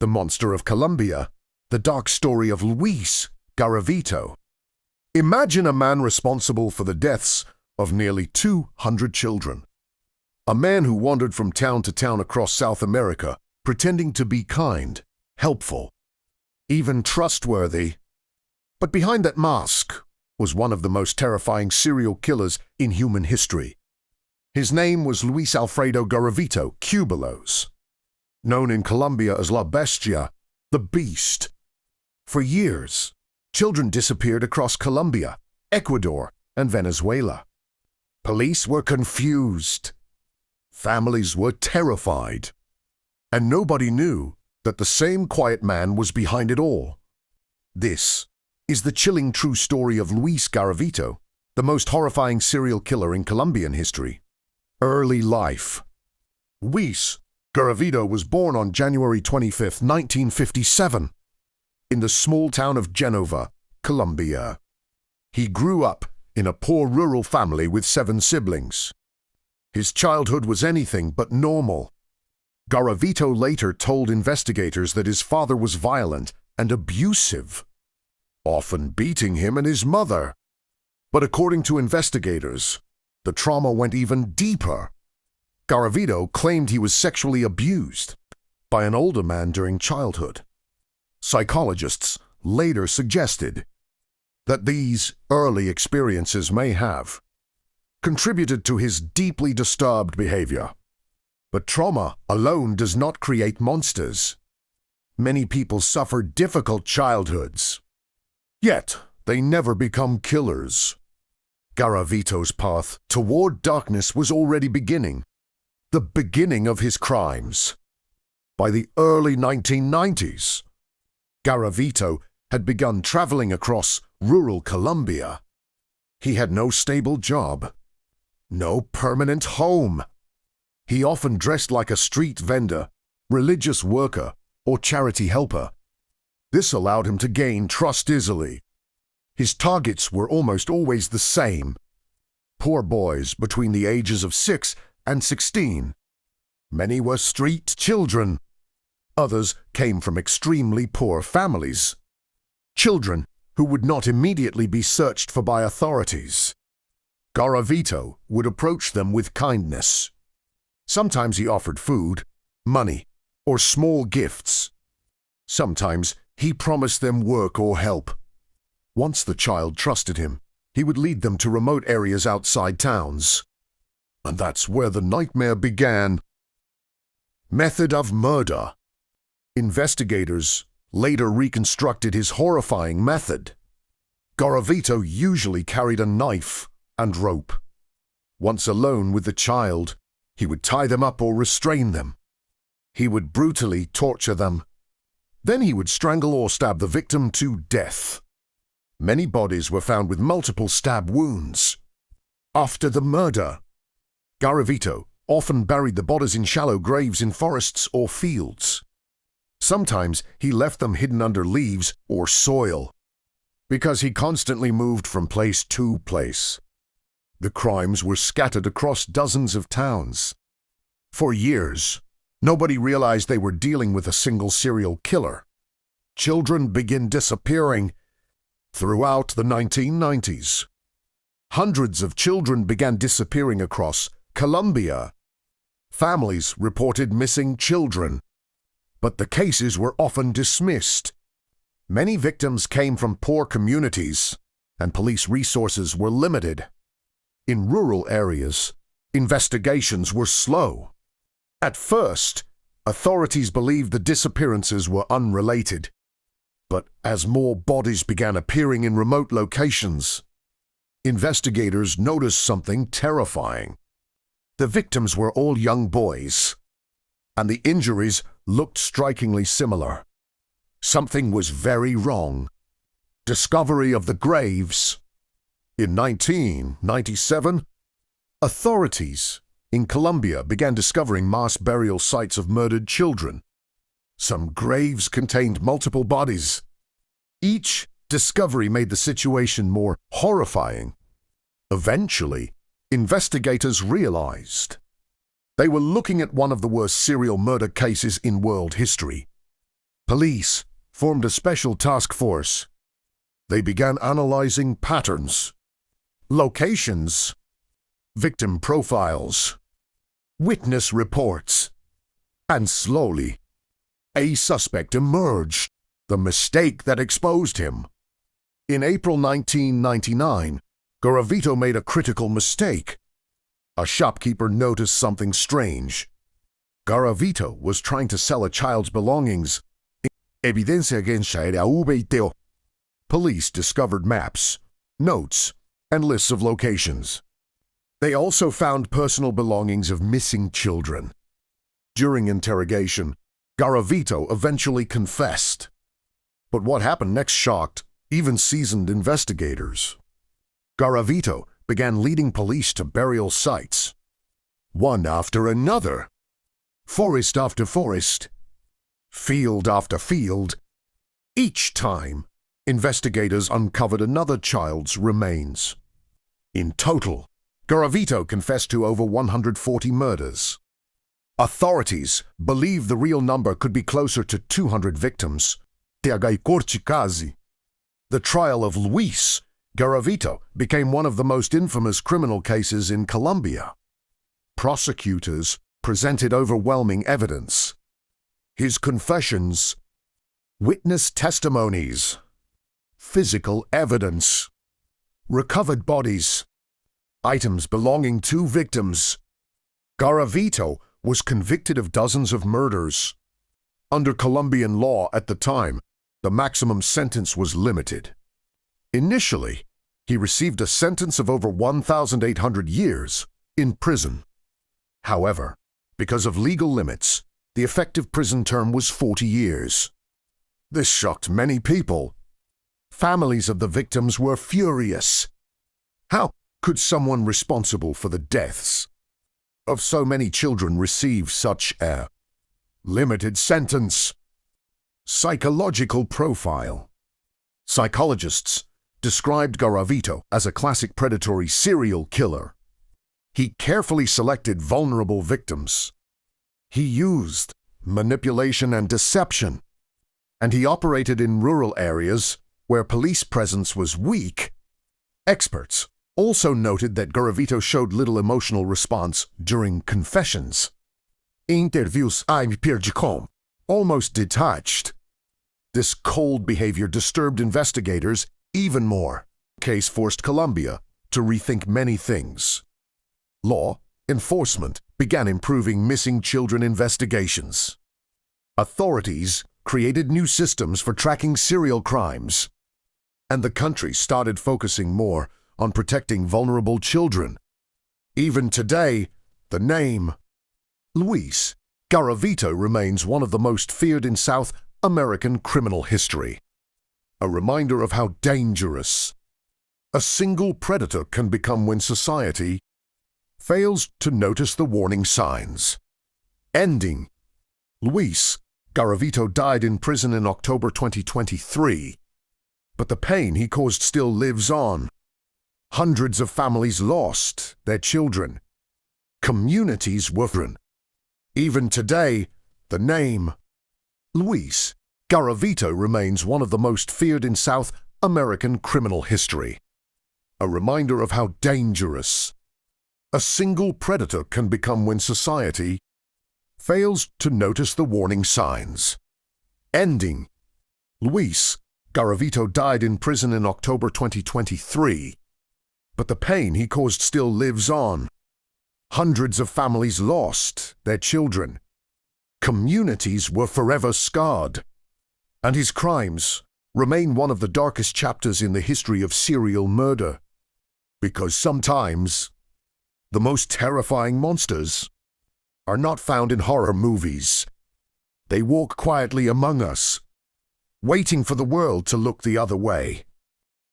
The Monster of Colombia, the dark story of Luis Garavito. Imagine a man responsible for the deaths of nearly 200 children. A man who wandered from town to town across South America, pretending to be kind, helpful, even trustworthy. But behind that mask was one of the most terrifying serial killers in human history. His name was Luis Alfredo Garavito Cubelos, known in Colombia as La Bestia, the Beast. For years, children disappeared across Colombia, Ecuador, and Venezuela. Police were confused. Families were terrified. And nobody knew that the same quiet man was behind it all. This is the chilling true story of Luis Garavito, the most horrifying serial killer in Colombian history. Early life. Luis Garavito was born on January 25, 1957, in the small town of Genova, Colombia. He grew up in a poor rural family with 7 siblings. His childhood was anything but normal. Garavito later told investigators that his father was violent and abusive, often beating him and his mother. But according to investigators, the trauma went even deeper. Garavito claimed he was sexually abused by an older man during childhood. Psychologists later suggested that these early experiences may have contributed to his deeply disturbed behavior. But trauma alone does not create monsters. Many people suffer difficult childhoods, yet they never become killers. Garavito's path toward darkness was already beginning, the beginning of his crimes. By the early 1990s, Garavito had begun traveling across rural Colombia. He had no stable job, no permanent home. He often dressed like a street vendor, religious worker, or charity helper. This allowed him to gain trust easily. His targets were almost always the same: poor boys between the ages of 6 and 16. Many were street children. Others came from extremely poor families. Children who would not immediately be searched for by authorities. Garavito would approach them with kindness. Sometimes he offered food, money, or small gifts. Sometimes he promised them work or help. Once the child trusted him, he would lead them to remote areas outside towns. And that's where the nightmare began. Method of murder. Investigators later reconstructed his horrifying method. Garavito usually carried a knife and rope. Once alone with the child, he would tie them up or restrain them. He would brutally torture them. Then he would strangle or stab the victim to death. Many bodies were found with multiple stab wounds. After the murder, Garavito often buried the bodies in shallow graves in forests or fields. Sometimes he left them hidden under leaves or soil, because he constantly moved from place to place. The crimes were scattered across dozens of towns. For years, nobody realized they were dealing with a single serial killer. Children began disappearing throughout the 1990s. Hundreds of children began disappearing across Colombia. Families reported missing children, but the cases were often dismissed. Many victims came from poor communities, and police resources were limited. In rural areas, investigations were slow. At first, authorities believed the disappearances were unrelated. But as more bodies began appearing in remote locations, investigators noticed something terrifying. The victims were all young boys, and the injuries looked strikingly similar. Something was very wrong. Discovery of the graves. In 1997, authorities in Colombia began discovering mass burial sites of murdered children. Some graves contained multiple bodies. Each discovery made the situation more horrifying. Eventually, investigators realized they were looking at one of the worst serial murder cases in world history. Police formed a special task force. They began analyzing patterns, locations, victim profiles, witness reports, and slowly, a suspect emerged, the mistake that exposed him. In April 1999, Garavito made a critical mistake. A shopkeeper noticed something strange. Garavito was trying to sell a child's belongings. Evidencia Garavito. Police discovered maps, notes, and lists of locations. They also found personal belongings of missing children. During interrogation, Garavito eventually confessed. But what happened next shocked even seasoned investigators. Garavito began leading police to burial sites, one after another, forest after forest, field after field. Each time, investigators uncovered another child's remains. In total, Garavito confessed to over 140 murders. Authorities believe the real number could be closer to 200 victims. The trial of Luis Garavito became one of the most infamous criminal cases in Colombia. Prosecutors presented overwhelming evidence. His confessions, witness testimonies, physical evidence, recovered bodies, items belonging to victims. Garavito was convicted of dozens of murders. Under Colombian law at the time, the maximum sentence was limited. Initially, he received a sentence of over 1,800 years in prison. However, because of legal limits, the effective prison term was 40 years. This shocked many people. Families of the victims were furious. How could someone responsible for the deaths of so many children receive such a limited sentence? Psychological profile. Psychologists described Garavito as a classic predatory serial killer. He carefully selected vulnerable victims. He used manipulation and deception, and he operated in rural areas where police presence was weak. Experts also noted that Garavito showed little emotional response during confessions. Interviews almost detached. This cold behavior disturbed investigators even more. The case forced Colombia to rethink many things. Law enforcement began improving missing children investigations. Authorities created new systems for tracking serial crimes. And the country started focusing more on protecting vulnerable children. Even today, the name Luis Garavito remains one of the most feared in South American criminal history. A reminder of how dangerous a single predator can become when society fails to notice the warning signs. Ending. Luis Garavito died in prison in October 2023, but the pain he caused still lives on. Hundreds of families lost their children. Communities were ruined. Even today, the name Luis Garavito remains one of the most feared in South American criminal history. A reminder of how dangerous a single predator can become when society fails to notice the warning signs. Ending. Luis Garavito died in prison in October 2023, but the pain he caused still lives on. Hundreds of families lost their children. Communities were forever scarred. And his crimes remain one of the darkest chapters in the history of serial murder. Because sometimes the most terrifying monsters are not found in horror movies. They walk quietly among us, waiting for the world to look the other way.